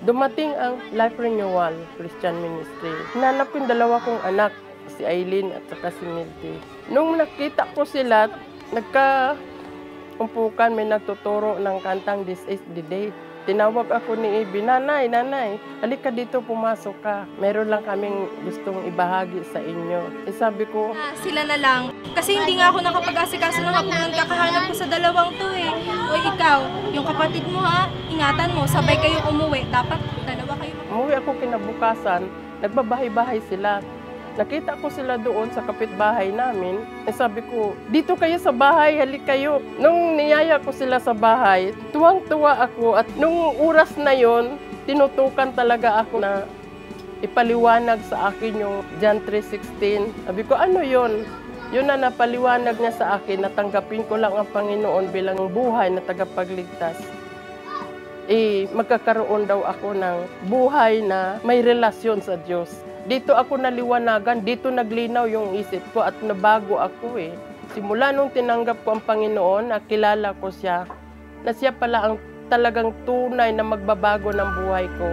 Dumating ang Life Renewal Christian Ministry. Hinanap ko yung dalawa kong anak, si Aileen at saka si Milty. Nung nakita ko sila, nagkaumpukan, may nagtuturo ng kantang This is the Day. Tinawag ako ni Ibi, Nanay, halika dito, pumasok ka. Meron lang kaming gustong ibahagi sa inyo. Sabi ko, sila na lang. Kasi hindi nga ako nakapag-asikaso ng hapunan, kakahanap ko sa dalawang to eh. O ikaw, yung kapatid mo ha, ingatan mo, sabay kayo umuwi. Dapat dalawa kayo. Umuwi ako kinabukasan, nagbabahay-bahay sila. Nakita ko sila doon sa kapitbahay namin. Sabi ko, dito kayo sa bahay, halik kayo. Nung niyaya ko sila sa bahay, tuwang-tuwa ako. At nung oras na yon, tinutukan talaga ako na ipaliwanag sa akin yung John 3:16. Sabi ko, ano yon? Yun na napaliwanag niya sa akin, natanggapin ko lang ang Panginoon bilang buhay na tagapagligtas. Magkakaroon daw ako ng buhay na may relasyon sa Diyos. Dito ako naliwanagan, dito naglinaw yung isip ko at nabago ako eh. Simula nung tinanggap ko ang Panginoon, nakilala ko siya, na siya pala ang talagang tunay na magbabago ng buhay ko.